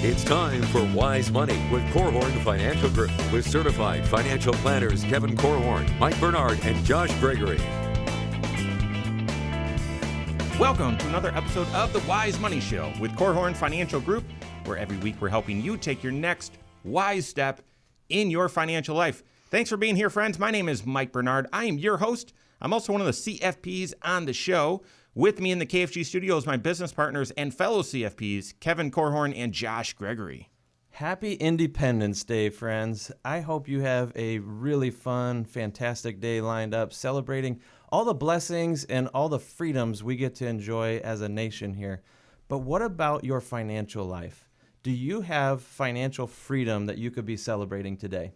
It's time for Wise Money with Korhorn Financial Group with certified financial planners Kevin Korhorn, Mike Bernard, and Josh Gregory. Welcome to another episode of the Wise Money Show with Korhorn Financial Group, where every week we're helping you take your next wise step in your financial life. Thanks for being here, friends. My name is Mike Bernard. I am your host. I'm also one of the CFPs on the show. With me in the KFG studios, my business partners and fellow CFPs, Kevin Korhorn and Josh Gregory. Happy Independence Day, friends. I hope you have a really fun, fantastic day lined up, celebrating all the blessings and all the freedoms we get to enjoy as a nation here. But what about your financial life? Do you have financial freedom that you could be celebrating today?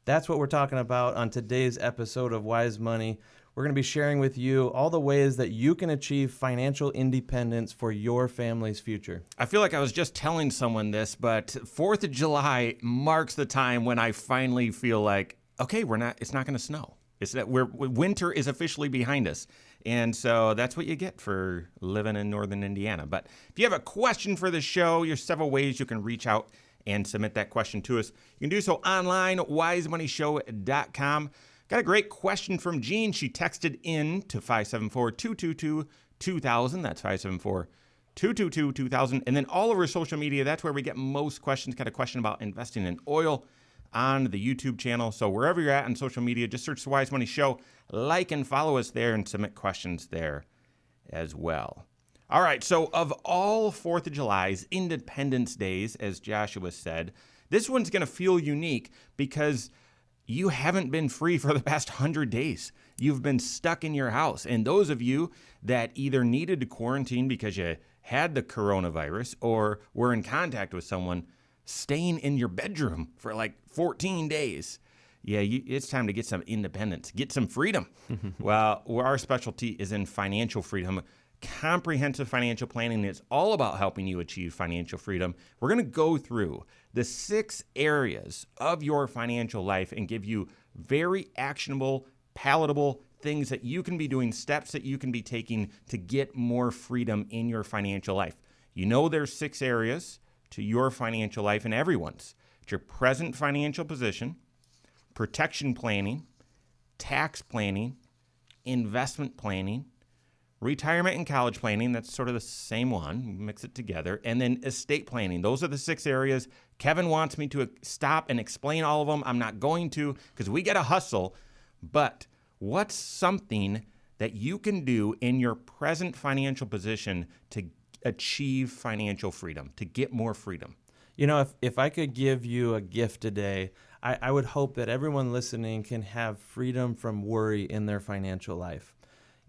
That's what we're talking about on today's episode of Wise Money. We're going to be sharing with you all the ways that you can achieve financial independence for your family's future. I feel like I was just telling someone this, but 4th of July marks the time when I finally feel like, okay, it's not going to snow. It's that winter is officially behind us. And so that's what you get for living in northern Indiana. But if you have a question for the show, there's several ways you can reach out and submit that question to us. You can do so online, wisemoneyshow.com. Got a great question from Jean. She texted in to 574-222-2000. That's 574-222-2000. And then all over social media, that's where we get most questions. Got a question about investing in oil on the YouTube channel. So wherever you're at on social media, just search the Wise Money Show, like and follow us there, and submit questions there as well. All right, so of all 4th of July's Independence Days, as Joshua said, this one's going to feel unique because you haven't been free for the past 100 days. You've been stuck in your house. And those of you that either needed to quarantine because you had the coronavirus or were in contact with someone, staying in your bedroom for like 14 days. Yeah, it's time to get some independence, get some freedom. Well, our specialty is in financial freedom. Comprehensive financial planning is all about helping you achieve financial freedom. We're going to go through the 6 areas of your financial life and give you very actionable, palatable things that you can be doing, steps that you can be taking to get more freedom in your financial life. You know there's 6 areas to your financial life and everyone's. It's your present financial position, protection planning, tax planning, investment planning, retirement and college planning, that's sort of the same one, mix it together, and then estate planning. Those are the 6 areas. Kevin wants me to stop and explain all of them. I'm not going to because we got to hustle, but what's something that you can do in your present financial position to achieve financial freedom, to get more freedom? You know, if I could give you a gift today, I would hope that everyone listening can have freedom from worry in their financial life.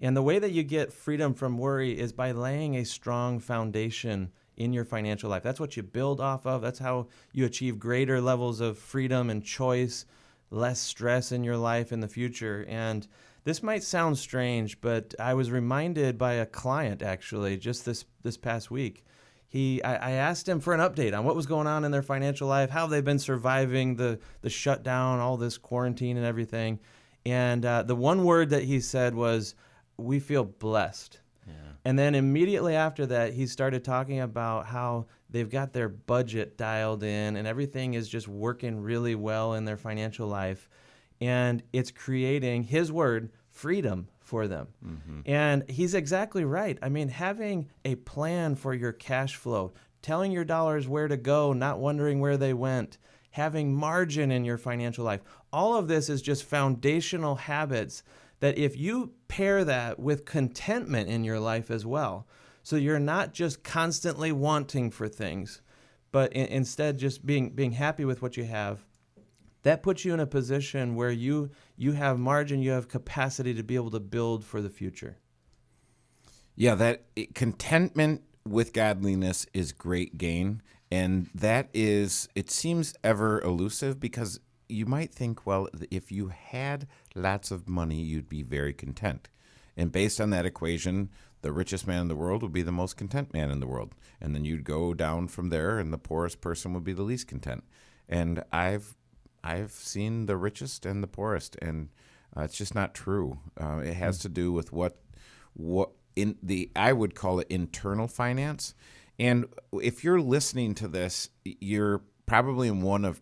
And the way that you get freedom from worry is by laying a strong foundation in your financial life. That's what you build off of. That's how you achieve greater levels of freedom and choice, less stress in your life in the future. And this might sound strange, but I was reminded by a client actually just this past week. I asked him for an update on what was going on in their financial life, how they've been surviving the shutdown, all this quarantine and everything. And the one word that he said was, "We feel blessed." Yeah. And then immediately after that, he started talking about how they've got their budget dialed in and everything is just working really well in their financial life. And it's creating, his word, freedom for them. Mm-hmm. And he's exactly right. I mean, having a plan for your cash flow, telling your dollars where to go, not wondering where they went, having margin in your financial life, all of this is just foundational habits that if you pair that with contentment in your life as well, so you're not just constantly wanting for things, but instead just being happy with what you have, that puts you in a position where you have margin, you have capacity to be able to build for the future. Yeah, contentment with godliness is great gain, and that is, it seems ever elusive because you might think, well, if you had lots of money, you'd be very content. And based on that equation, the richest man in the world would be the most content man in the world. And then you'd go down from there, and the poorest person would be the least content. And I've seen the richest and the poorest, and it's just not true. It has to do with what in the, I would call it internal finance. And if you're listening to this, you're probably in one of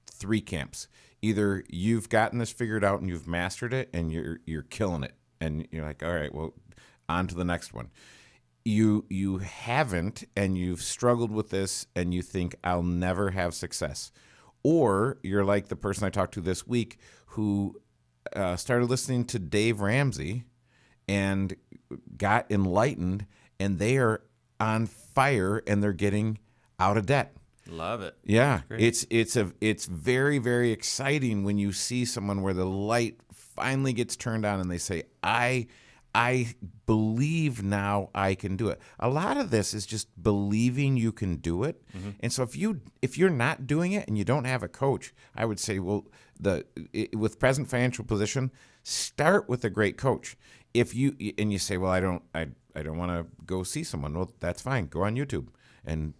three camps. Either you've gotten this figured out and you've mastered it and you're killing it, and you're like, all right, well, on to the next one. You haven't, and you've struggled with this, and you think, I'll never have success. Or you're like the person I talked to this week who started listening to Dave Ramsey and got enlightened, and they are on fire and they're getting out of debt. Love it. Yeah, it's very, very exciting when you see someone where the light finally gets turned on and they say, I believe now I can do it. A lot of this is just believing you can do it. Mm-hmm. And so if you're not doing it and you don't have a coach, I would say, well, with present financial position, start with a great coach. If you say, well, I don't want to go see someone. Well, that's fine. Go on YouTube and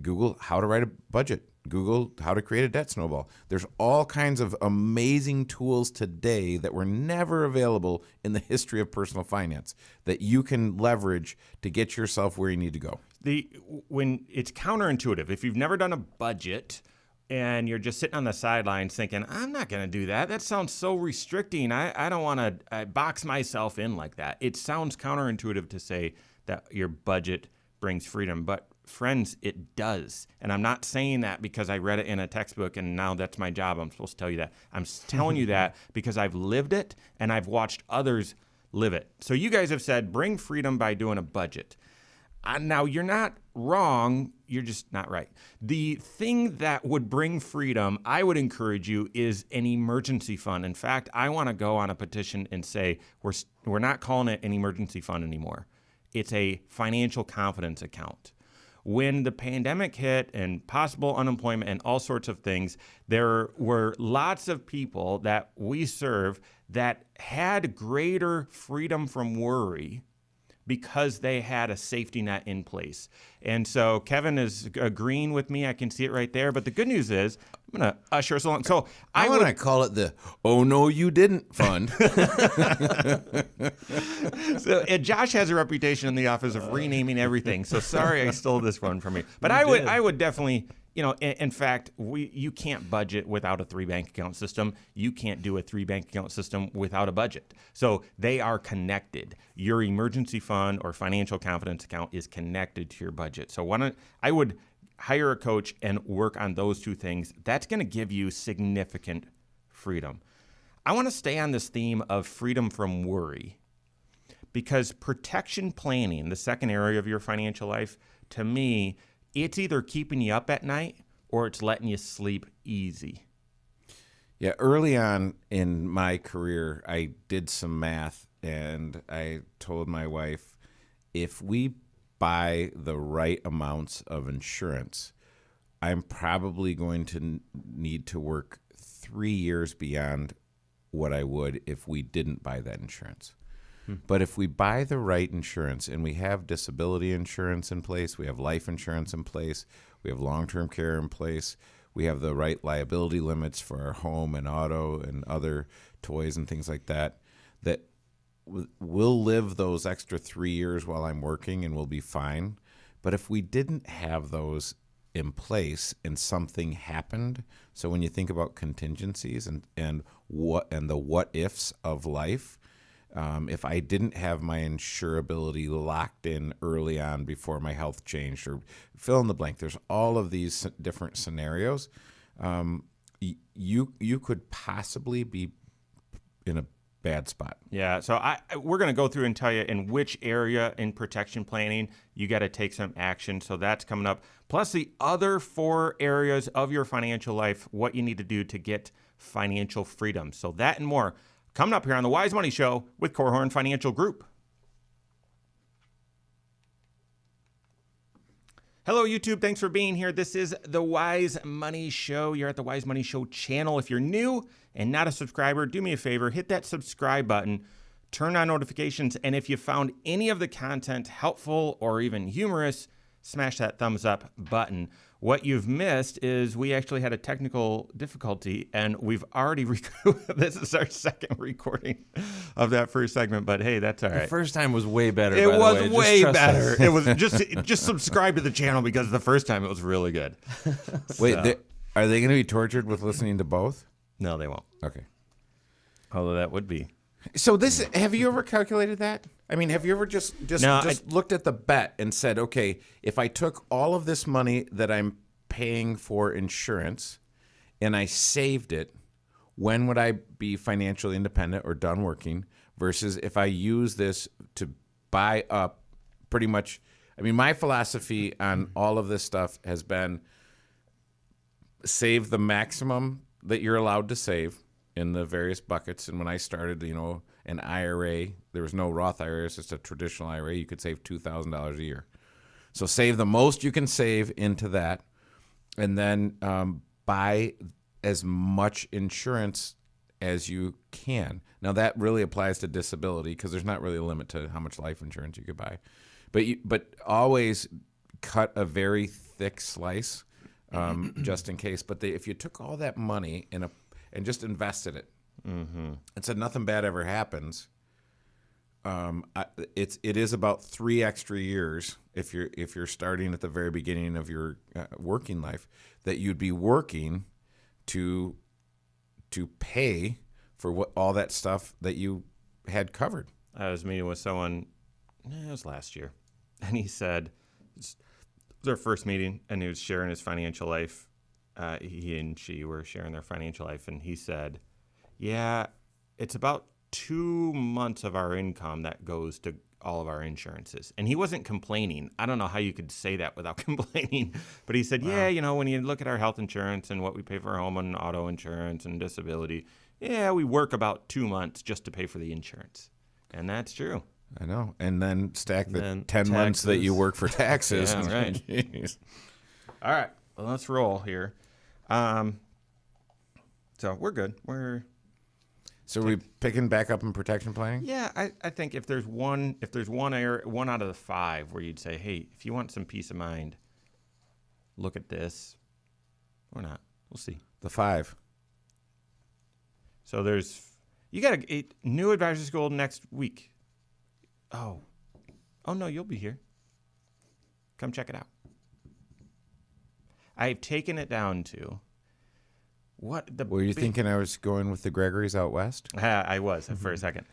Google how to write a budget. Google how to create a debt snowball. There's all kinds of amazing tools today that were never available in the history of personal finance that you can leverage to get yourself where you need to go. When it's counterintuitive, if you've never done a budget and you're just sitting on the sidelines thinking, I'm not going to do that. That sounds so restricting. I don't want to box myself in like that. It sounds counterintuitive to say that your budget brings freedom, but friends, it does. And I'm not saying that because I read it in a textbook and now that's my job. I'm supposed to tell you that. I'm telling you that because I've lived it and I've watched others live it. So you guys have said bring freedom by doing a budget. Now, you're not wrong. You're just not right. The thing that would bring freedom, I would encourage you, is an emergency fund. In fact, I want to go on a petition and say we're not calling it an emergency fund anymore. It's a financial confidence account. When the pandemic hit and possible unemployment and all sorts of things, there were lots of people that we serve that had greater freedom from worry because they had a safety net in place. And so Kevin is agreeing with me. I can see it right there. But the good news is, I'm going to usher us along. So I want to call it the "Oh no, you didn't" fund. So Josh has a reputation in the office of renaming everything. So sorry, I stole this one from you. But I would definitely. In fact, you can't budget without a 3-bank account system. You can't do a 3-bank account system without a budget. So they are connected. Your emergency fund or financial confidence account is connected to your budget. So I would hire a coach and work on those two things. That's going to give you significant freedom. I want to stay on this theme of freedom from worry because protection planning, the second area of your financial life, to me, it's either keeping you up at night or it's letting you sleep easy. Yeah, early on in my career, I did some math and I told my wife, if we buy the right amounts of insurance, I'm probably going to need to work 3 years beyond what I would if we didn't buy that insurance. But if we buy the right insurance and we have disability insurance in place, we have life insurance in place, we have long-term care in place, we have the right liability limits for our home and auto and other toys and things like that, that we'll live those extra 3 years while I'm working and we'll be fine. But if we didn't have those in place and something happened, so when you think about contingencies and the what ifs of life, if I didn't have my insurability locked in early on before my health changed, or fill in the blank, there's all of these different scenarios. You could possibly be in a bad spot. Yeah, so we're going to go through and tell you in which area in protection planning you got to take some action. So that's coming up. Plus the other 4 areas of your financial life, what you need to do to get financial freedom. So that and more coming up here on the Wise Money Show with Korhorn Financial Group. Hello, YouTube. Thanks for being here. This is the Wise Money Show. You're at the Wise Money Show channel. If you're new and not a subscriber, do me a favor, hit that subscribe button, turn on notifications, and if you found any of the content helpful or even humorous, smash that thumbs up button. What you've missed is we actually had a technical difficulty, and we've already this is our second recording of that first segment. But hey, that's all right. The first time was way better. It by the was way. way Just trust better. us. It was just subscribe to the channel because the first time it was really good. Wait, So- are they going to be tortured with listening to both? No, they won't. Okay. Although that would be. So this, have you ever calculated that? I mean, have you ever just No, looked at the bet and said, okay, if I took all of this money that I'm paying for insurance and I saved it, when would I be financially independent or done working versus if I use this to buy up pretty much, I mean, my philosophy on all of this stuff has been save the maximum that you're allowed to save in the various buckets. And when I started, an IRA, there was no Roth IRA, it's just a traditional IRA. You could save $2,000 a year. So save the most you can save into that, and then buy as much insurance as you can. Now that really applies to disability because there's not really a limit to how much life insurance you could buy. But always cut a very thick slice just in case. But if you took all that money and just invested it, and said nothing bad ever happens, it is about 3 extra years if you're starting at the very beginning of your working life that you'd be working to pay for what all that stuff that you had covered. I was meeting with someone, it was last year, and he said, it was our first meeting, and he was sharing his financial life. He and she were sharing their financial life, and he said, yeah, it's about 2 months of our income that goes to all of our insurances. And he wasn't complaining. I don't know how you could say that without complaining. But he said, yeah, when you look at our health insurance and what we pay for home and auto insurance and disability, yeah, we work about 2 months just to pay for the insurance. And that's true. I know. And then stack the then 10 months that taxes. you work for taxes. Yeah, right. Jeez. All right. Well, let's roll here. So we're good. So are we picking back up in protection planning? Yeah, I think if there's one area, one out of the 5 where you'd say, hey, if you want some peace of mind, look at this, or not. We'll see. The 5. So you got a new advisor school next week. Oh no, you'll be here. Come check it out. I've taken it down to Were you thinking I was going with the Gregory's out west? I was for a second.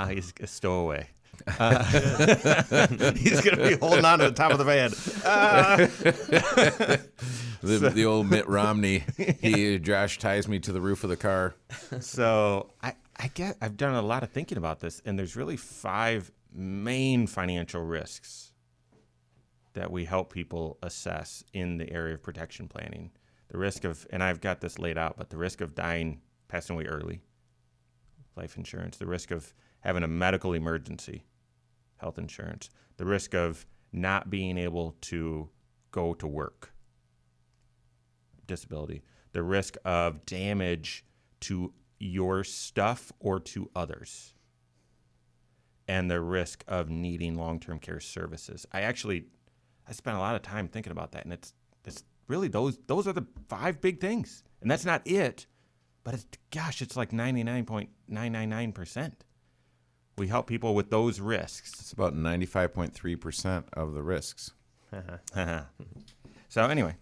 He's a stowaway. He's going to be holding on to the top of the van. The old Mitt Romney. Josh ties me to the roof of the car. So I get I've done a lot of thinking about this, and there's really 5 main financial risks that we help people assess in the area of protection planning. The risk of, and I've got this laid out, but the risk of passing away early, life insurance, the risk of having a medical emergency, health insurance, the risk of not being able to go to work, disability, the risk of damage to your stuff or to others, and the risk of needing long-term care services. I spent a lot of time thinking about that, and it's really those are the 5 big things. And that's not it, but it's like 99.999%. We help people with those risks. It's about 95.3% of the risks. So anyway.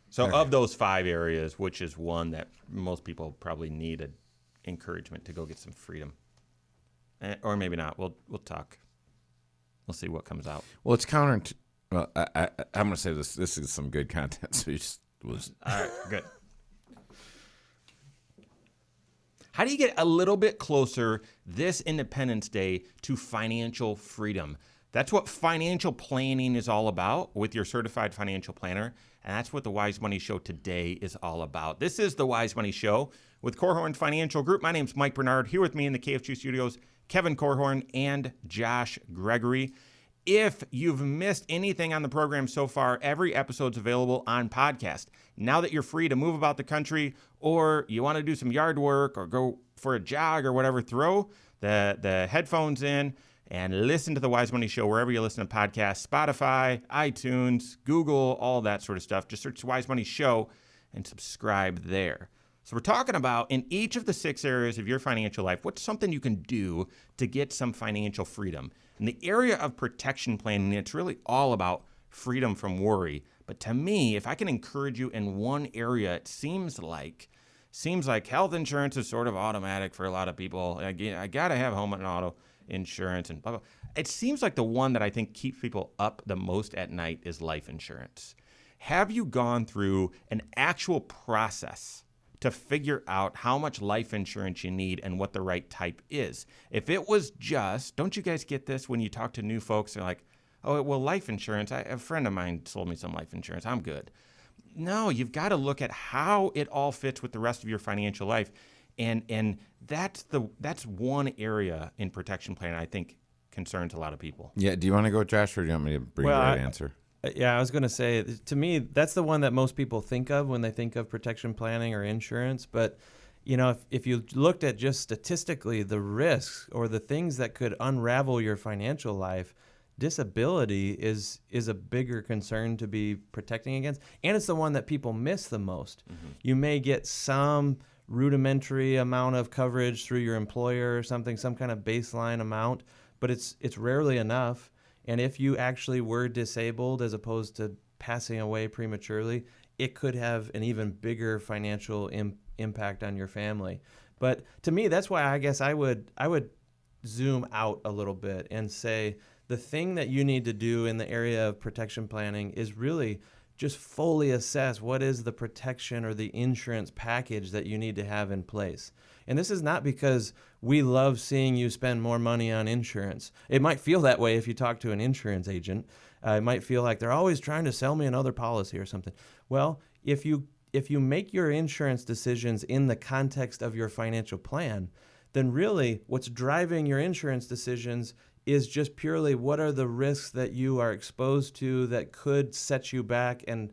So of those 5 areas, which is one that most people probably need an encouragement to go get some freedom. Or maybe not. We'll talk. We'll see what comes out. Well, it's counter. Well, I'm going to say this. This is some good content. So All right, good. How do you get a little bit closer this Independence Day to financial freedom? That's what financial planning is all about with your certified financial planner. And that's what the Wise Money Show today is all about. This is the Wise Money Show with Korhorn Financial Group. My name's Mike Bernard. Here with me in the KFG studios, Kevin Korhorn and Josh Gregory. If you've missed anything on the program so far, every episode's available on podcast. Now that you're free to move about the country, or you want to do some yard work or go for a jog or whatever, throw the headphones in and listen to the Wise Money Show wherever you listen to podcasts, Spotify, iTunes, Google, all that sort of stuff. Just search Wise Money Show and subscribe there. So we're talking about, in each of the 6 areas of your financial life, what's something you can do to get some financial freedom? In the area of protection planning, it's really all about freedom from worry. But to me, if I can encourage you in one area, it seems like health insurance is sort of automatic for a lot of people. I got to have home and auto insurance and blah, blah. It seems like the one that I think keeps people up the most at night is life insurance. Have you gone through an actual process to figure out how much life insurance you need and what the right type is? If it was just, don't you guys get this when you talk to new folks? They're like, oh, well, life insurance, a friend of mine sold me some life insurance. I'm good. No, you've got to look at how it all fits with the rest of your financial life. And that's one area in protection planning I think concerns a lot of people. Yeah. Do you want to go, Josh, or do you want me to bring the right answer? Yeah, I was going to say, to me, that's the one that most people think of when they think of protection planning or insurance. But, you know, if you looked at just statistically the risks or the things that could unravel your financial life, disability is a bigger concern to be protecting against. And it's the one that people miss the most. Mm-hmm. You may get some rudimentary amount of coverage through your employer or something, some kind of baseline amount, but it's rarely enough. And if you actually were disabled as opposed to passing away prematurely, it could have an even bigger financial impact on your family. But to me, that's why I guess I would zoom out a little bit and say the thing that you need to do in the area of protection planning is really just fully assess what is the protection or the insurance package that you need to have in place. And this is not because we love seeing you spend more money on insurance. It might feel that way if you talk to an insurance agent. It might feel like they're always trying to sell me another policy or something. Well, if you make your insurance decisions in the context of your financial plan, then really what's driving your insurance decisions is just purely what are the risks that you are exposed to that could set you back and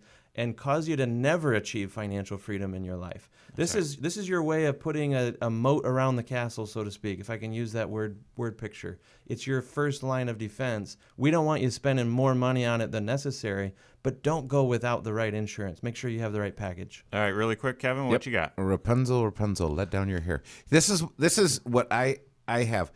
cause you to never achieve financial freedom in your life. This is your way of putting a moat around the castle, so to speak, if I can use that word picture. It's your first line of defense. We don't want you spending more money on it than necessary, but don't go without the right insurance. Make sure you have the right package. All right, really quick, Kevin, what you got? Rapunzel, let down your hair. This is what I have.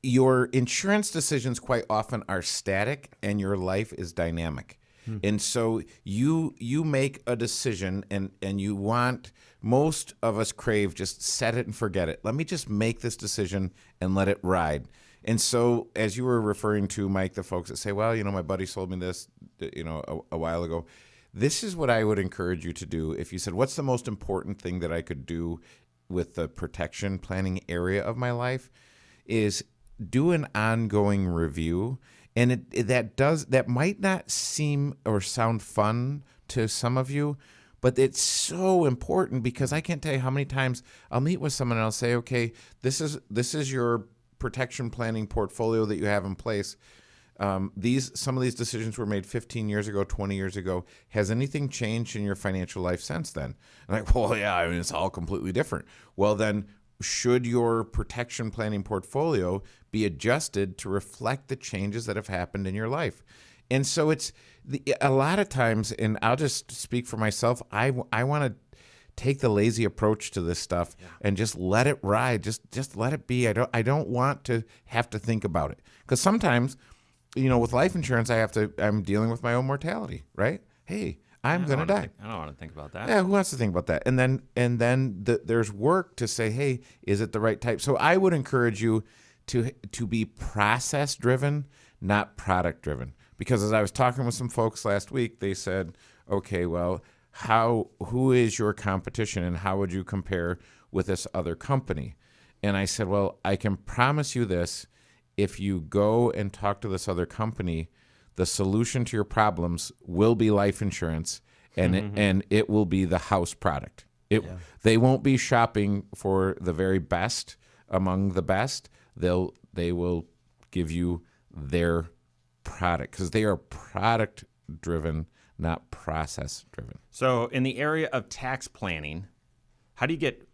Your insurance decisions quite often are static and your life is dynamic. And so you make a decision and you want, most of us crave just set it and forget it. Let me just make this decision and let it ride. And so as you were referring to, Mike, the folks that say, well, my buddy sold me this, a while ago. This is what I would encourage you to do. If you said, what's the most important thing that I could do with the protection planning area of my life, is do an ongoing review. And that might not seem or sound fun to some of you, but it's so important because I can't tell you how many times I'll meet with someone and I'll say, okay, this is your protection planning portfolio that you have in place. Some of these decisions were made 15 years ago, 20 years ago. Has anything changed in your financial life since then? I'm like, well, yeah, it's all completely different. Well, then should your protection planning portfolio be adjusted to reflect the changes that have happened in your life? And so it's a lot of times, and I'll just speak for myself, I want to take the lazy approach to this stuff and just let it ride. Just let it be. I don't want to have to think about it. Because sometimes, with life insurance, I'm dealing with my own mortality, right? Hey, I'm going to die. I don't want to think about that. Yeah, who wants to think about that? And then there's work to say, hey, is it the right type? So I would encourage you to be process driven, not product driven. Because as I was talking with some folks last week, they said, okay, well, who is your competition and how would you compare with this other company? And I said, well, I can promise you this. If you go and talk to this other company, the solution to your problems will be life insurance, and it will be the house product. They won't be shopping for the very best among the best. They will give you their product because they are product driven, not process driven. So in the area of tax planning, how do you get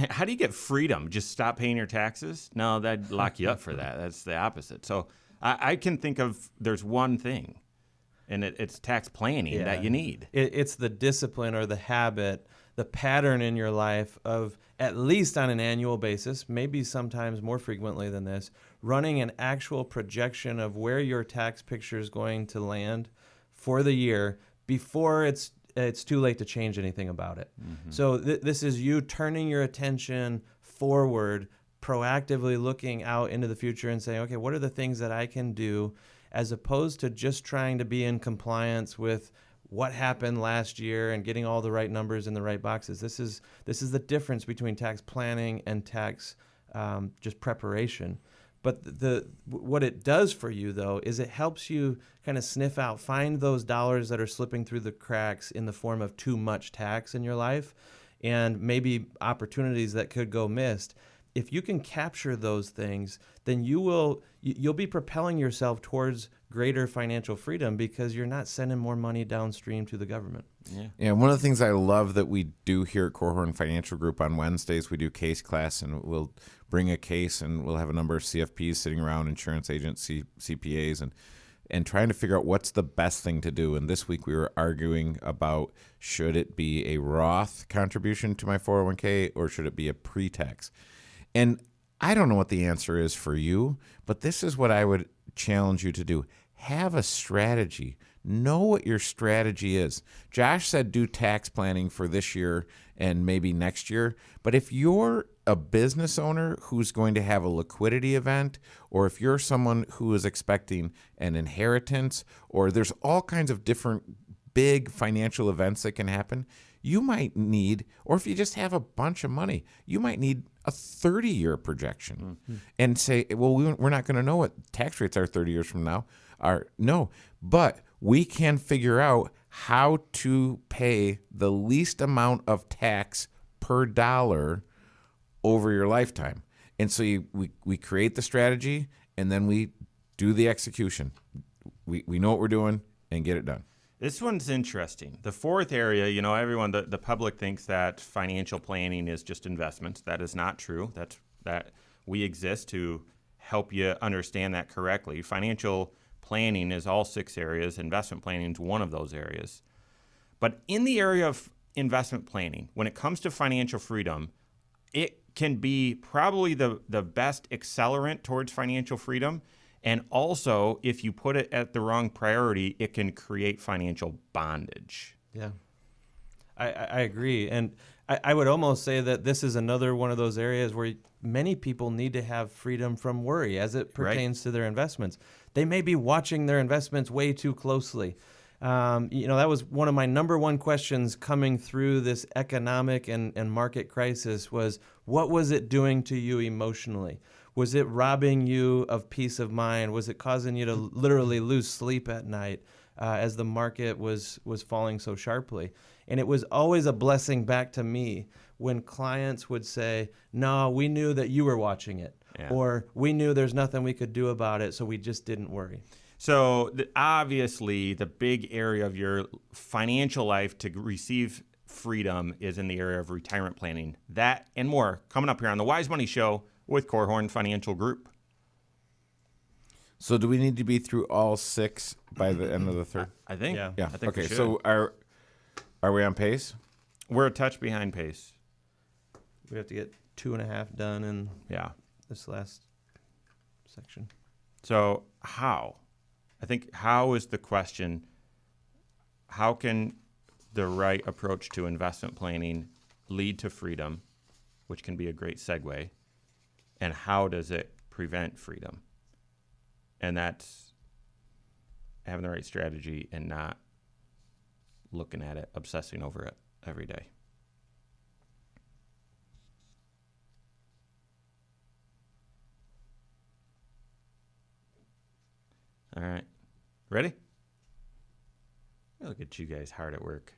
how do you get freedom? Just stop paying your taxes? No, that'd lock you up for that. That's the opposite. So I can think of there's one thing, and it's tax planning that you need. It's the discipline or the habit, the pattern in your life of, at least on an annual basis, maybe sometimes more frequently than this, running an actual projection of where your tax picture is going to land for the year before it's too late to change anything about it. Mm-hmm. So this is you turning your attention forward, proactively looking out into the future and saying, okay, what are the things that I can do, as opposed to just trying to be in compliance with what happened last year and getting all the right numbers in the right boxes. This is the difference between tax planning and tax just preparation. But what it does for you, though, is it helps you kind of sniff out, find those dollars that are slipping through the cracks in the form of too much tax in your life, and maybe opportunities that could go missed. If you can capture those things, then you'll be propelling yourself towards greater financial freedom, because you're not sending more money downstream to the government. Yeah. One of the things I love that we do here at Korhorn Financial Group on Wednesdays, we do case class, and we'll bring a case, and we'll have a number of CFPs sitting around, insurance agents, CPAs, and trying to figure out what's the best thing to do. And this week we were arguing about, should it be a Roth contribution to my 401k, or should it be a pre-tax? And I don't know what the answer is for you, but this is what I would challenge you to do. Have a strategy. Know what your strategy is. Josh said do tax planning for this year and maybe next year. But if you're a business owner who's going to have a liquidity event, or if you're someone who is expecting an inheritance, or there's all kinds of different big financial events that can happen, you might need, or if you just have a bunch of money, you might need a 30-year projection and say, well, we're not going to know what tax rates are 30 years from now. No, but we can figure out how to pay the least amount of tax per dollar over your lifetime. And so we create the strategy, and then we do the execution. We know what we're doing and get it done. This one's interesting. The fourth area, everyone, the public thinks that financial planning is just investments. That is not true. That we exist to help you understand that correctly. Financial planning is all 6 areas. Investment planning is one of those areas. But in the area of investment planning, when it comes to financial freedom, it can be probably the best accelerant towards financial freedom. And also, if you put it at the wrong priority, it can create financial bondage. Yeah, I agree. And I would almost say that this is another one of those areas where many people need to have freedom from worry as it pertains to their investments. They may be watching their investments way too closely. That was one of my number one questions coming through this economic and market crisis was, what was it doing to you emotionally? Was it robbing you of peace of mind? Was it causing you to literally lose sleep at night as the market was falling so sharply? And it was always a blessing back to me when clients would say, no, we knew that you were watching it. Yeah. Or we knew there's nothing we could do about it, so we just didn't worry. So obviously the big area of your financial life to receive freedom is in the area of retirement planning. That and more coming up here on the Wise Money Show with Korhorn Financial Group. So do we need to be through all 6 by the end of the third? I think. Yeah. I think okay. So are we on pace? We're a touch behind pace. We have to get 2.5 done in this last section. So how? I think how is the question. How can the right approach to investment planning lead to freedom, which can be a great segue? And how does it prevent freedom? And that's having the right strategy and not looking at it, obsessing over it every day. All right. Ready? Look at you guys hard at work.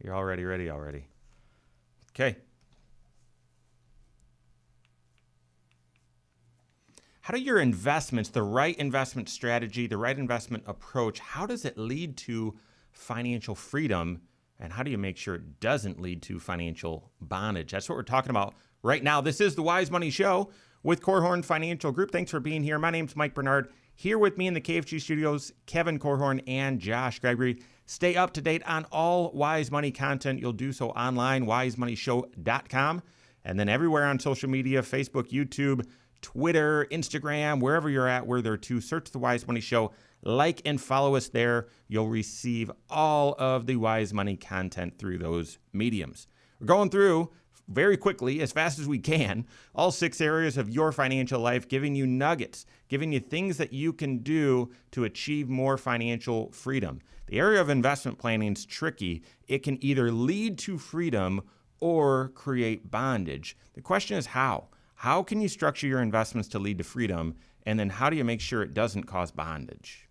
You're already ready already. Okay. How do your investments, the right investment strategy, the right investment approach, how does it lead to financial freedom, and how do you make sure it doesn't lead to financial bondage? That's what we're talking about right now. This is the Wise Money Show with Korhorn Financial Group. Thanks for being here. My name's Mike Bernard. Here with me in the KFG studios, Kevin Korhorn and Josh Gregory. Stay up to date on all Wise Money content. You'll do so online, wisemoneyshow.com, and then everywhere on social media, Facebook, YouTube, Twitter, Instagram, wherever you're at, we're there too. Search the Wise Money Show. Like and follow us there. You'll receive all of the Wise Money content through those mediums. We're going through very quickly, as fast as we can, all 6 areas of your financial life, giving you nuggets, giving you things that you can do to achieve more financial freedom. The area of investment planning is tricky. It can either lead to freedom or create bondage. The question is how? How can you structure your investments to lead to freedom? And then how do you make sure it doesn't cause bondage?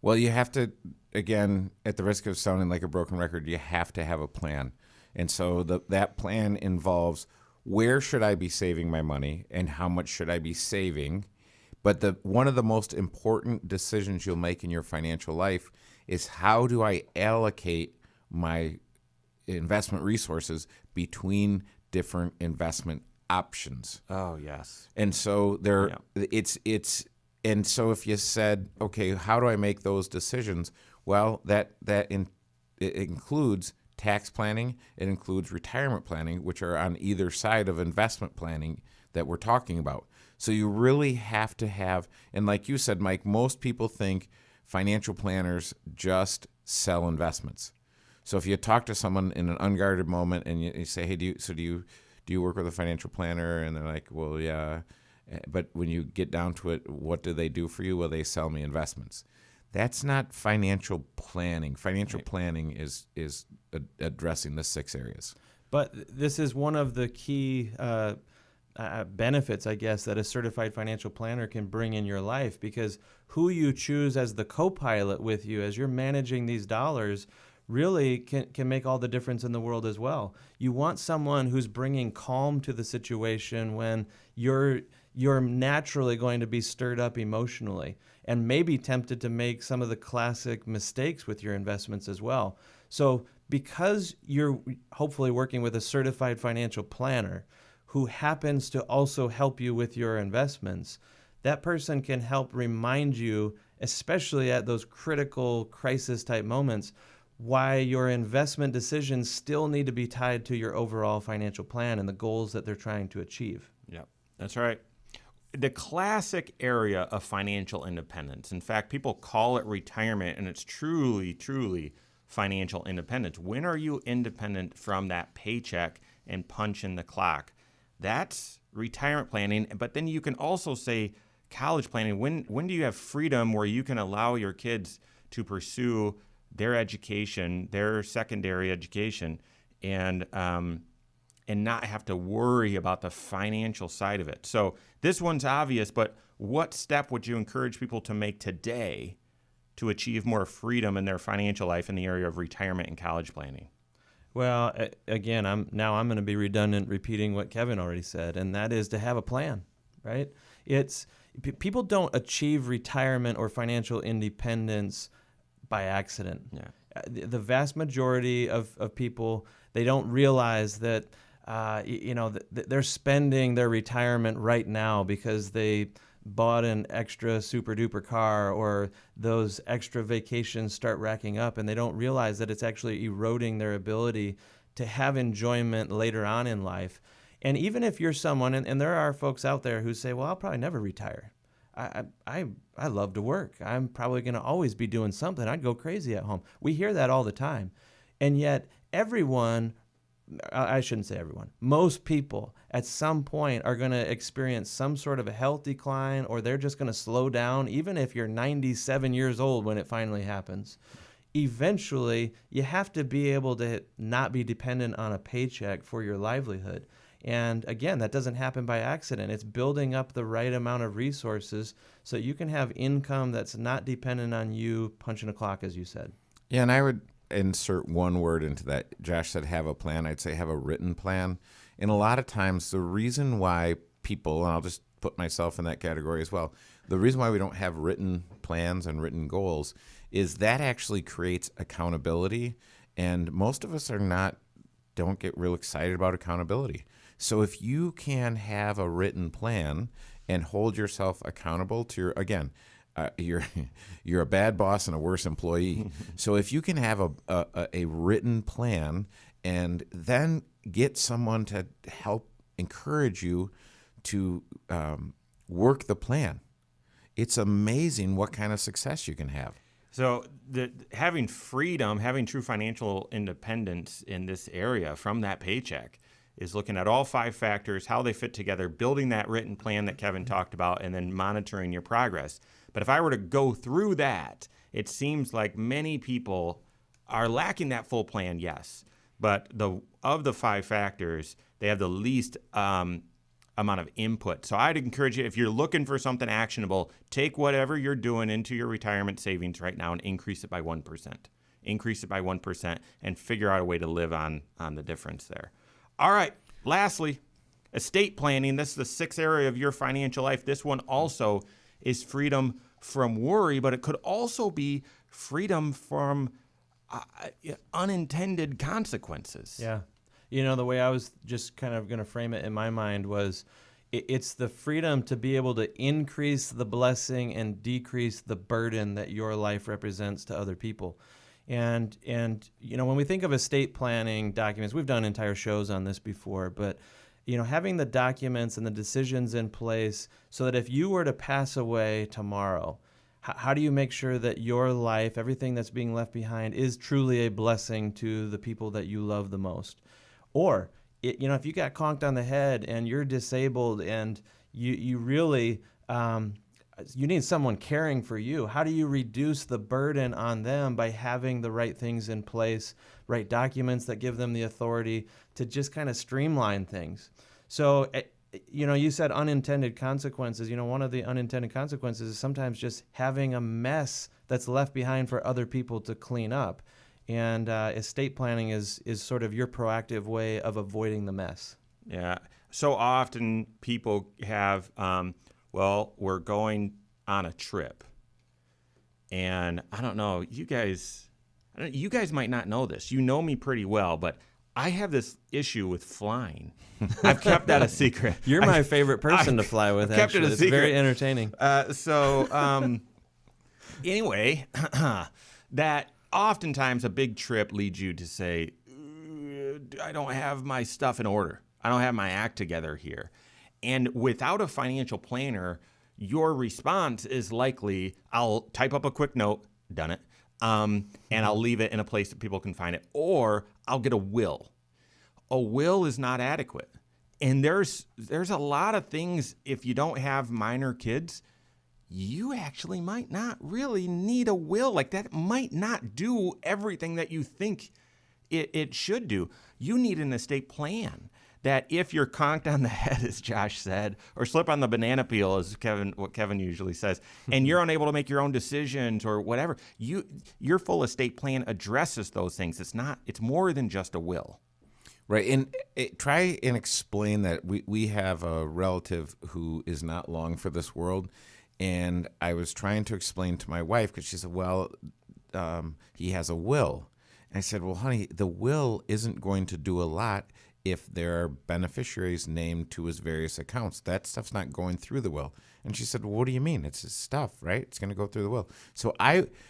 Well, you have to, again, at the risk of sounding like a broken record, you have to have a plan. And so that plan involves where should I be saving my money and how much should I be saving? But one of the most important decisions you'll make in your financial life is how do I allocate my investment resources between different investment options. Oh, yes. And so and so if you said, okay, how do I make those decisions? Well, it includes tax planning, it includes retirement planning, which are on either side of investment planning that we're talking about. So you really have to have, and like you said, Mike, most people think financial planners just sell investments. So if you talk to someone in an unguarded moment and you say, hey, do you work with a financial planner? And they're like, well, yeah. But when you get down to it, what do they do for you? Well, they sell me investments. That's not financial planning. Financial planning is addressing the 6 areas. But this is one of the key benefits, I guess, that a certified financial planner can bring in your life, because who you choose as the co-pilot with you as you're managing these dollars really can make all the difference in the world as well. You want someone who's bringing calm to the situation when you're naturally going to be stirred up emotionally and maybe tempted to make some of the classic mistakes with your investments as well. So because you're hopefully working with a certified financial planner who happens to also help you with your investments, that person can help remind you, especially at those critical crisis type moments, why your investment decisions still need to be tied to your overall financial plan and the goals that they're trying to achieve. Yep, that's right. The classic area of financial independence, in fact, people call it retirement, and it's truly, truly financial independence. When are you independent from that paycheck and punch in the clock? That's retirement planning. But then you can also say college planning. When do you have freedom where you can allow your kids to pursue their education, their secondary education, and not have to worry about the financial side of it? So this one's obvious, but what step would you encourage people to make today to achieve more freedom in their financial life in the area of retirement and college planning? Well, again, I'm going to be redundant repeating what Kevin already said, and that is to have a plan, right? People don't achieve retirement or financial independence by accident. Yeah. The vast majority of people, they don't realize that they're spending their retirement right now because they bought an extra super duper car, or those extra vacations start racking up, and they don't realize that it's actually eroding their ability to have enjoyment later on in life. And even if you're someone, and there are folks out there who say, well, I'll probably never retire. I love to work. I'm probably going to always be doing something. I'd go crazy at home. We hear that all the time. And yet everyone, I shouldn't say everyone, most people at some point are going to experience some sort of a health decline, or they're just going to slow down, even if you're 97 years old when it finally happens. Eventually, you have to be able to not be dependent on a paycheck for your livelihood. And again, that doesn't happen by accident. It's building up the right amount of resources so you can have income that's not dependent on you punching a clock, as you said. Yeah, and I would insert one word into that. Josh said have a plan. I'd say have a written plan. And a lot of times the reason why people, and I'll just put myself in that category as well, the reason why we don't have written plans and written goals is that actually creates accountability, and most of us don't get real excited about accountability. So if you can have a written plan and hold yourself accountable to you're a bad boss and a worse employee. So if you can have a written plan and then get someone to help encourage you to work the plan, it's amazing what kind of success you can have. So having freedom, having true financial independence in this area from that paycheck is looking at all 5 factors, how they fit together, building that written plan that Kevin talked about, and then monitoring your progress. But if I were to go through that, it seems like many people are lacking that full plan, yes. But of the 5 factors, they have the least amount of input. So I'd encourage you, if you're looking for something actionable, take whatever you're doing into your retirement savings right now and increase it by 1%. Increase it by 1% and figure out a way to live on the difference there. All right, lastly, estate planning. This is the 6th area of your financial life. This one also is freedom from worry, but it could also be freedom from unintended consequences. Yeah. You know, the way I was just kind of going to frame it in my mind was it's the freedom to be able to increase the blessing and decrease the burden that your life represents to other people. And you know, when we think of estate planning documents, we've done entire shows on this before, but you know, having the documents and the decisions in place so that if you were to pass away tomorrow, how do you make sure that your life, everything that's being left behind, is truly a blessing to the people that you love the most? Or, you know, if you got conked on the head and you're disabled and you really you need someone caring for you, how do you reduce the burden on them by having the right things in place, right documents that give them the authority to just kind of streamline things? So, you know, you said unintended consequences. You know, one of the unintended consequences is sometimes just having a mess that's left behind for other people to clean up. And estate planning is sort of your proactive way of avoiding the mess. Yeah. So often people have, we're going on a trip. And I don't know, you guys might not know this. You know me pretty well, but I have this issue with flying. I've kept that a secret. You're my favorite person to fly with, kept actually. It a it's secret. Very entertaining. Anyway, that oftentimes a big trip leads you to say, I don't have my stuff in order. I don't have my act together here. And without a financial planner, your response is likely, I'll type up a quick note, done it, and I'll leave it in a place that people can find it, or I'll get a will. A will is not adequate. And there's a lot of things, if you don't have minor kids, you actually might not really need a will. Like, that might not do everything that you think it should do. You need an estate plan that if you're conked on the head, as Josh said, or slip on the banana peel, as what Kevin usually says, and you're unable to make your own decisions or whatever, your full estate plan addresses those things. It's more than just a will. Right, and try and explain that. We have a relative who is not long for this world, and I was trying to explain to my wife, because she said, well, he has a will. And I said, well, honey, the will isn't going to do a lot if there are beneficiaries named to his various accounts. That stuff's not going through the will. And she said, well, what do you mean? It's his stuff, right? It's going to go through the will. So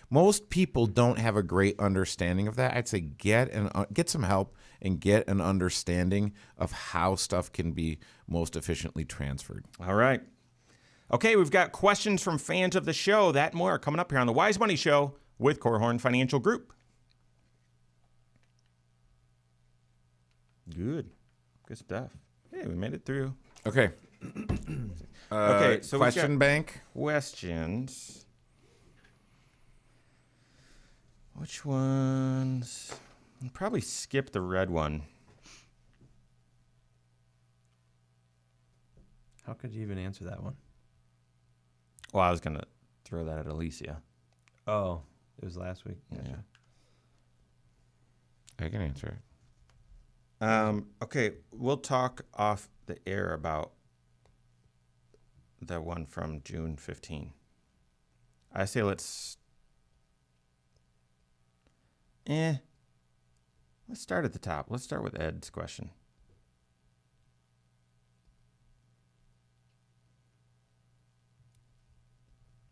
most people don't have a great understanding of that. I'd say get some help and get an understanding of how stuff can be most efficiently transferred. All right. Okay, we've got questions from fans of the show. That and more coming up here on the Wise Money Show with Korhorn Financial Group. Good stuff. Hey, we made it through. Okay. Okay, so question bank. Questions. Which ones? I'll probably skip the red one. How could you even answer that one? Well, I was going to throw that at Alicia. Oh, it was last week. Yeah. I can answer it. Okay, we'll talk off the air about the one from June 15. I say let's Let's start at the top. Let's start with Ed's question.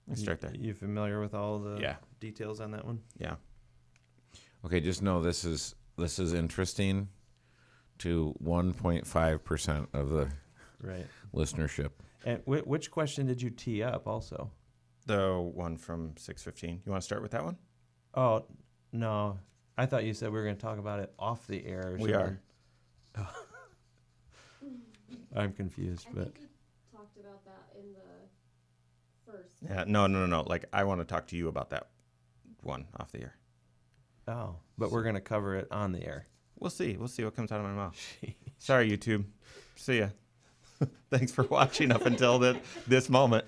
Let's start there. You familiar with all the Yeah. details on that one? Yeah. Okay, just know this is interesting to 1.5% of the Right. listenership. And which question did you tee up also? The one from 6:15. You want to start with that one? Oh, no. I thought you said we were going to talk about it off the air. Or We are. I'm confused, I but think we talked about that in the first. Yeah. No. Like, I want to talk to you about that one off the air. but we're going to cover it on the air. We'll see. We'll see what comes out of my mouth. Sorry, YouTube. See ya. Thanks for watching up until this moment.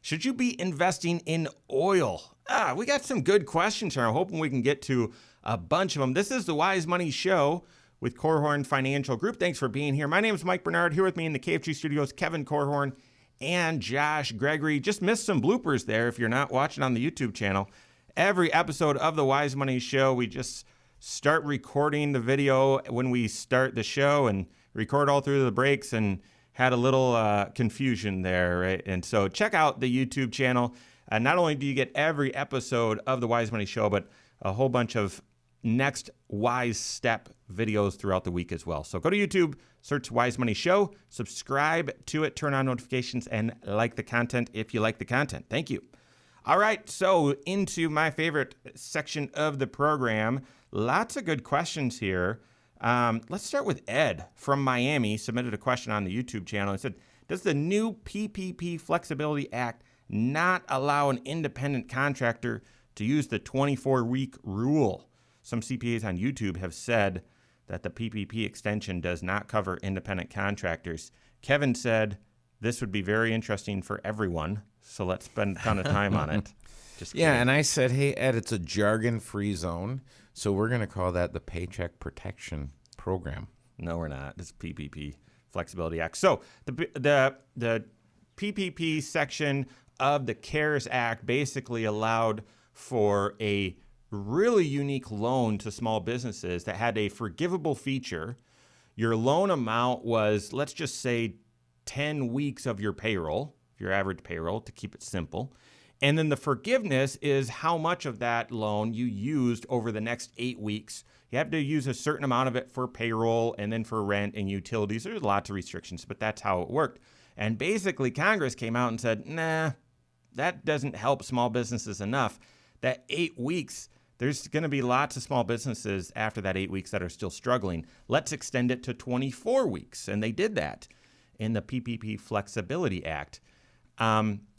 Should you be investing in oil? We got some good questions here. I'm hoping we can get to a bunch of them. This is the Wise Money Show with Korhorn Financial Group. Thanks for being here. My name is Mike Bernard. Here with me in the KFG studios, Kevin Korhorn and Josh Gregory. Just missed some bloopers there if you're not watching on the YouTube channel. Every episode of the Wise Money Show, we just start recording the video when we start the show and record all through the breaks, and had a little confusion there, right? And so check out the YouTube channel. Not only do you get every episode of the Wise Money Show, but a whole bunch of next Wise Step videos throughout the week as well. So go to YouTube, search Wise Money Show, subscribe to it, turn on notifications, and like the content if you like the content. Thank you. All right, so into my favorite section of the program. Lots of good questions here. Let's start with Ed from Miami. Submitted a question on the YouTube channel. He said, does the new PPP Flexibility Act not allow an independent contractor to use the 24-week rule? Some CPAs on YouTube have said that the PPP extension does not cover independent contractors. Kevin said this would be very interesting for everyone, so let's spend a ton of time on it. Just Yeah, kidding. and I said, hey, Ed, it's a jargon-free zone, so we're going to call that the Paycheck Protection Program. No, we're not. It's PPP Flexibility Act. So the PPP section of the CARES Act basically allowed for a really unique loan to small businesses that had a forgivable feature. Your loan amount was, let's just say, 10 weeks of your payroll, your average payroll, to keep it simple. And then the forgiveness is how much of that loan you used over the next 8 weeks. You have to use a certain amount of it for payroll and then for rent and utilities. There's lots of restrictions, but that's how it worked. And basically, Congress came out and said, nah, that doesn't help small businesses enough. That 8 weeks, there's going to be lots of small businesses after that 8 weeks that are still struggling. Let's extend it to 24 weeks. And they did that in the PPP Flexibility Act.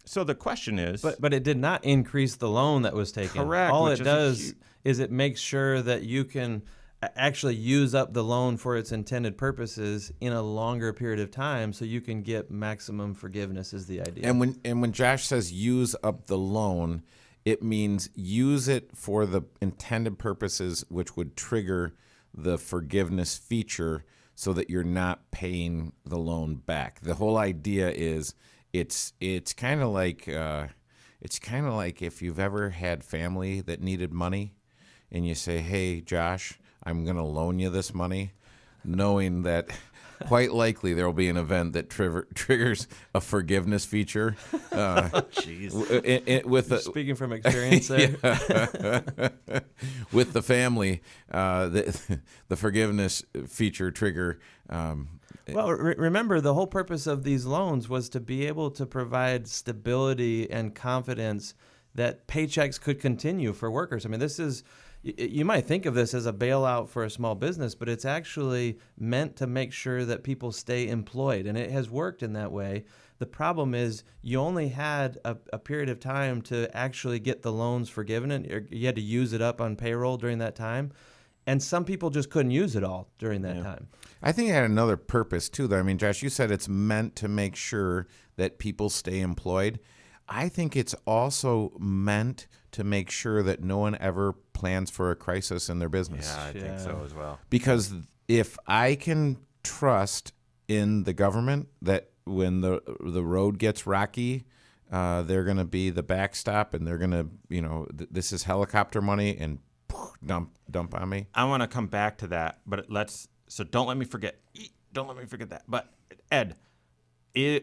So the question is... But it did not increase the loan that was taken. Correct, All which it is a does huge- is it makes sure that you can actually use up the loan for its intended purposes in a longer period of time, so you can get maximum forgiveness is the idea. And when Josh says use up the loan, it means use it for the intended purposes, which would trigger the forgiveness feature so that you're not paying the loan back. The whole idea is it's kind of like if you've ever had family that needed money and you say, hey, Josh, I'm going to loan you this money, knowing that quite likely there will be an event that triggers a forgiveness feature. Jeez. Speaking from experience there. With the family, the forgiveness feature trigger. Well, remember, the whole purpose of these loans was to be able to provide stability and confidence that paychecks could continue for workers. I mean, you might think of this as a bailout for a small business, but it's actually meant to make sure that people stay employed, and it has worked in that way. The problem is you only had a period of time to actually get the loans forgiven, and you had to use it up on payroll during that time. And some people just couldn't use it all during that time. I think it had another purpose too, though. I mean, Josh, you said it's meant to make sure that people stay employed. I think it's also meant to make sure that no one ever plans for a crisis in their business. Yeah, I think so as well. Because if I can trust in the government that when the road gets rocky, they're going to be the backstop, and they're going to, this is helicopter money, and dump on me. I want to come back to that, but so don't let me forget. Don't let me forget that. But Ed,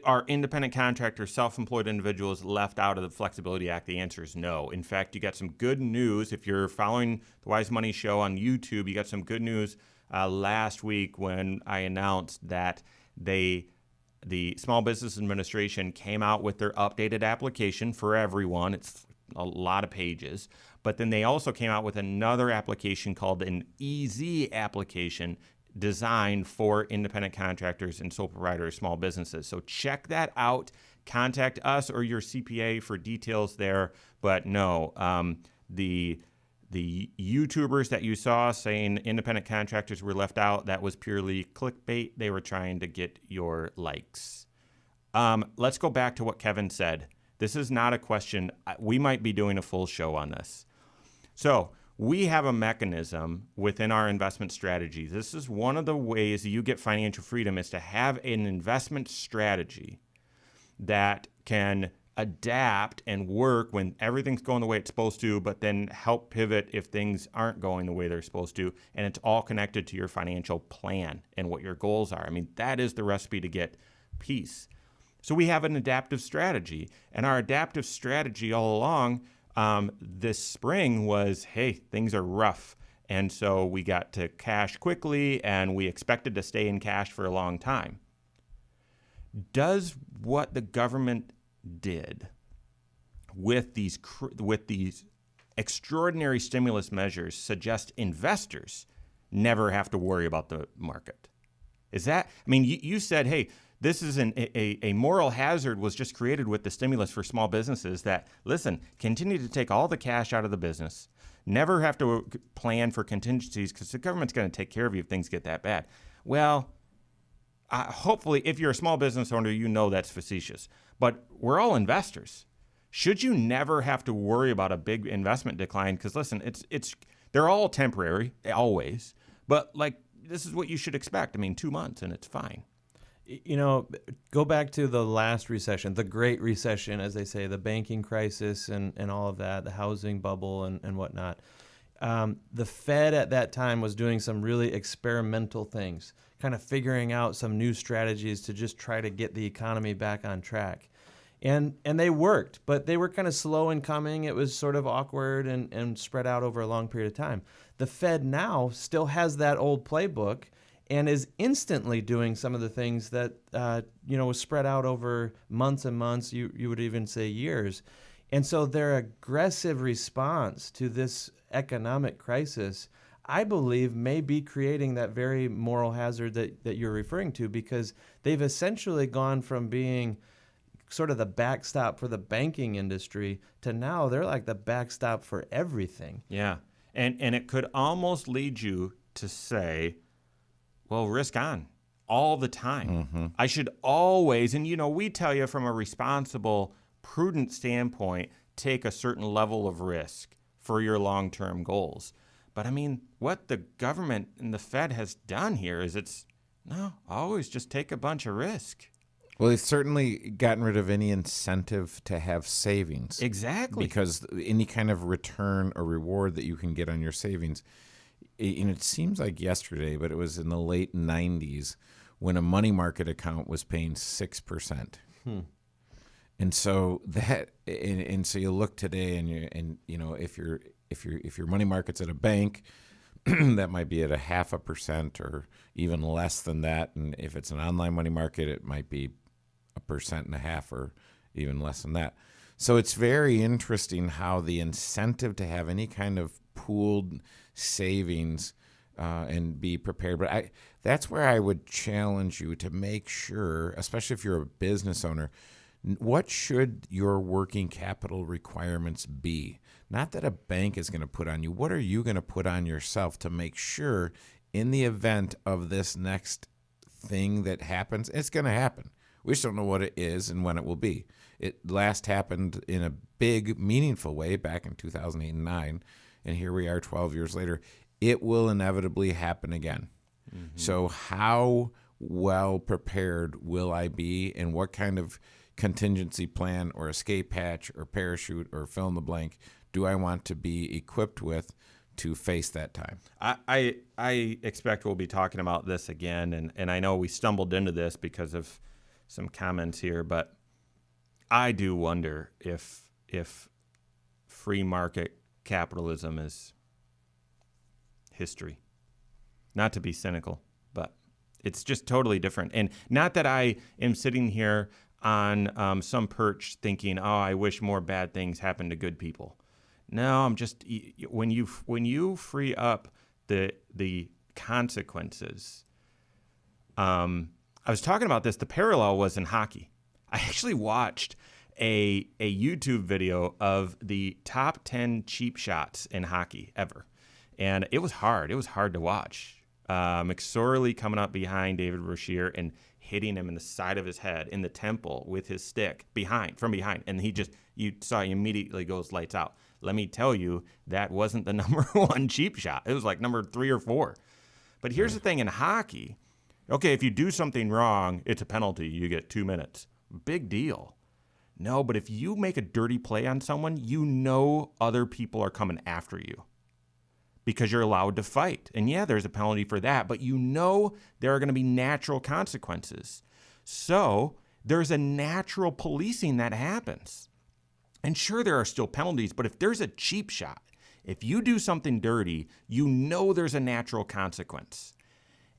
are independent contractors, self-employed individuals left out of the Flexibility Act? The answer is no. In fact, you got some good news. If you're following the Wise Money Show on YouTube, you got some good news last week when I announced that the Small Business Administration came out with their updated application for everyone. It's a lot of pages. But then they also came out with another application called an EZ application, designed for independent contractors and sole proprietor small businesses. So check that out. Contact us or your CPA for details there. But no, the YouTubers that you saw saying independent contractors were left out, that was purely clickbait. They were trying to get your likes. Let's go back to what Kevin said. This is not a question. We might be doing a full show on this. So we have a mechanism within our investment strategy. This is one of the ways you get financial freedom, is to have an investment strategy that can adapt and work when everything's going the way it's supposed to, but then help pivot if things aren't going the way they're supposed to. And it's all connected to your financial plan and what your goals are. I mean, that is the recipe to get peace. So we have an adaptive strategy, and our adaptive strategy all along this spring was, hey, things are rough. And so we got to cash quickly, and we expected to stay in cash for a long time. Does what the government did with these extraordinary stimulus measures suggest investors never have to worry about the market? Is that, I mean, you said, hey, this is a moral hazard was just created with the stimulus for small businesses that, listen, continue to take all the cash out of the business, never have to plan for contingencies because the government's going to take care of you if things get that bad. Well, hopefully, if you're a small business owner, you know that's facetious. But we're all investors. Should you never have to worry about a big investment decline? Because, listen, they're all temporary, always. But, this is what you should expect. I mean, 2 months, and it's fine. Go back to the last recession, the Great Recession, as they say, the banking crisis and all of that, the housing bubble and whatnot. The Fed at that time was doing some really experimental things, kind of figuring out some new strategies to just try to get the economy back on track. And they worked, but they were kind of slow in coming. It was sort of awkward and spread out over a long period of time. The Fed now still has that old playbook and is instantly doing some of the things that was spread out over months and months, you would even say years. And so their aggressive response to this economic crisis, I believe, may be creating that very moral hazard that you're referring to, because they've essentially gone from being sort of the backstop for the banking industry to now they're like the backstop for everything. Yeah. And it could almost lead you to say, well, risk on all the time. Mm-hmm. I should always, and we tell you from a responsible, prudent standpoint, take a certain level of risk for your long-term goals. But I mean, what the government and the Fed has done here is always just take a bunch of risk. Well, they've certainly gotten rid of any incentive to have savings. Exactly. Because any kind of return or reward that you can get on your savings, it seems like yesterday, but it was in the late 90s when a money market account was paying 6%. And so so you look today, and if your money market's at a bank, that might be at 0.5% or even less than that. And if it's an online money market, it might be 1.5% or even less than that. So it's very interesting how the incentive to have any kind of pooled savings and be prepared. But that's where I would challenge you to make sure, especially if you're a business owner, what should your working capital requirements be? Not that a bank is going to put on you. What are you going to put on yourself to make sure in the event of this next thing that happens, it's going to happen. We just don't know what it is and when it will be. It last happened in a big, meaningful way back in 2008 and 2009, and here we are 12 years later. It will inevitably happen again. Mm-hmm. So how well prepared will I be, and what kind of contingency plan or escape hatch or parachute or fill in the blank do I want to be equipped with to face that time? I expect we'll be talking about this again, and I know we stumbled into this because of some comments here, but I do wonder if free market capitalism is history. Not to be cynical, but it's just totally different. And not that I am sitting here on some perch thinking, oh, I wish more bad things happened to good people. No, I'm just, when you free up the consequences. I was talking about this. The parallel was in hockey. I actually watched a YouTube video of the top 10 cheap shots in hockey ever, and it was hard. It was hard to watch. McSorley coming up behind David Brashear and hitting him in the side of his head, in the temple with his stick from behind, and you saw he immediately goes lights out. Let me tell you, that wasn't the number one cheap shot. It was like number 3 or 4. But here's the thing in hockey. Okay, if you do something wrong, it's a penalty. You get 2 minutes. Big deal. No, but if you make a dirty play on someone, you know other people are coming after you because you're allowed to fight. And yeah, there's a penalty for that, but you know there are going to be natural consequences. So there's a natural policing that happens. And sure, there are still penalties, but if there's a cheap shot, if you do something dirty, you know there's a natural consequence.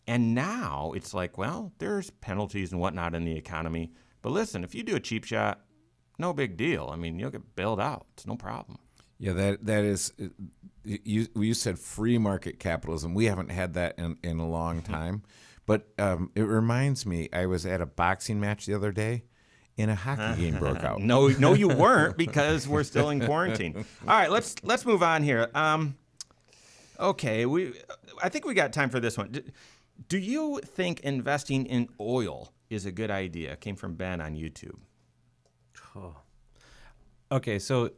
And now it's like, well, there's penalties and whatnot in the economy. But listen, if you do a cheap shot, no big deal. I mean, you'll get bailed out. It's no problem. Yeah, that is, you said free market capitalism. We haven't had that in a long time. But it reminds me, I was at a boxing match the other day, and a hockey game broke out. No, you weren't, because we're still in quarantine. All right, let's move on here. Okay, I think we got time for this one. Do you think investing in oil is a good idea? Came from Ben on YouTube. Oh. Okay, so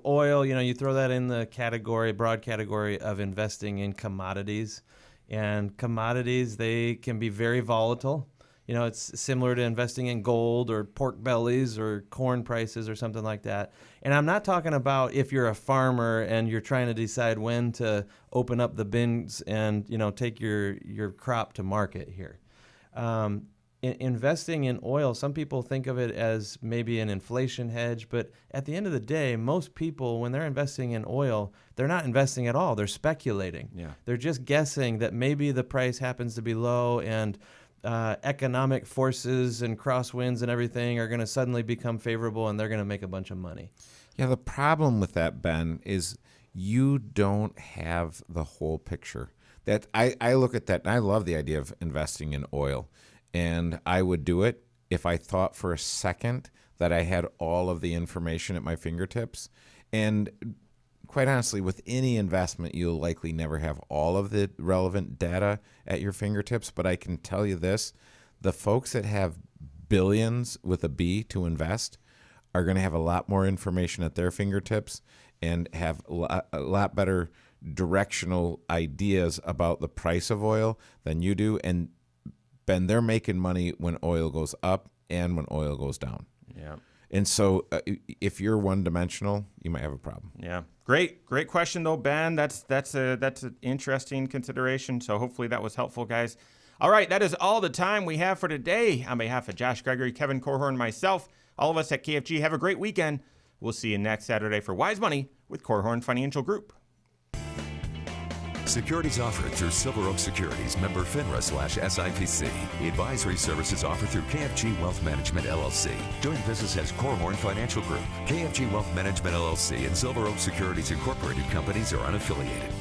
oil, you throw that in the broad category of investing in commodities. And commodities, they can be very volatile. It's similar to investing in gold or pork bellies or corn prices or something like that. And I'm not talking about if you're a farmer and you're trying to decide when to open up the bins and, take your crop to market here. Investing in oil, some people think of it as maybe an inflation hedge, but at the end of the day, most people, when they're investing in oil, they're not investing at all. They're speculating. Yeah. They're just guessing that maybe the price happens to be low and economic forces and crosswinds and everything are going to suddenly become favorable and they're going to make a bunch of money. Yeah, the problem with that, Ben, is you don't have the whole picture. That I look at that and I love the idea of investing in oil. And I would do it if I thought for a second that I had all of the information at my fingertips. And quite honestly, with any investment, you'll likely never have all of the relevant data at your fingertips. But I can tell you this, the folks that have billions with a B to invest are going to have a lot more information at their fingertips and have a lot better directional ideas about the price of oil than you do. And Ben, they're making money when oil goes up and when oil goes down. Yeah. And so if you're one-dimensional, you might have a problem. Yeah. Great question, though, Ben. That's an interesting consideration. So hopefully that was helpful, guys. All right, that is all the time we have for today. On behalf of Josh Gregory, Kevin Korhorn, myself, all of us at KFG, have a great weekend. We'll see you next Saturday for Wise Money with Korhorn Financial Group. Securities offered through Silver Oak Securities, member FINRA/SIPC. Advisory services offered through KFG Wealth Management, LLC. Doing business as Korhorn Financial Group. KFG Wealth Management, LLC and Silver Oak Securities Incorporated companies are unaffiliated.